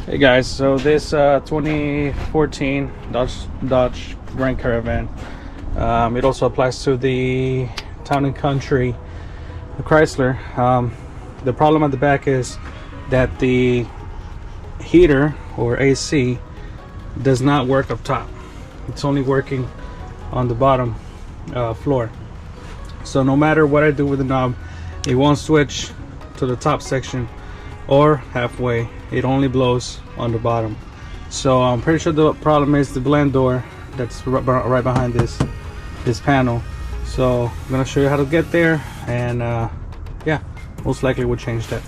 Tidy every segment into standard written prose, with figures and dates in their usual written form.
Hey guys, so this 2014 Dodge Grand Caravan, it also applies to the Town and Country Chrysler. The problem at the back is that the heater or AC does not work up top. It's only working on the bottom floor. So no matter what I do with the knob, it won't switch to the top section or halfway. It only blows on the bottom. So I'm pretty sure the problem is the blend door that's right behind this panel. So I'm gonna show you how to get there, and yeah, most likely we'll change that.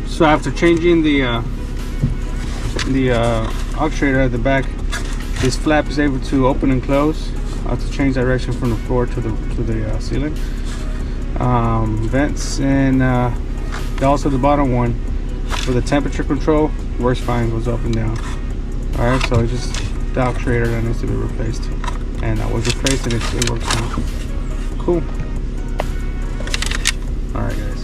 So after changing the actuator at the back, this flap is able to open and close to change direction from the floor to the ceiling. Vents, and also the bottom one for the temperature control works fine, goes up and down. All right, so it's just the actuator that needs to be replaced, and that was replaced, and it works now. Cool. All right, guys.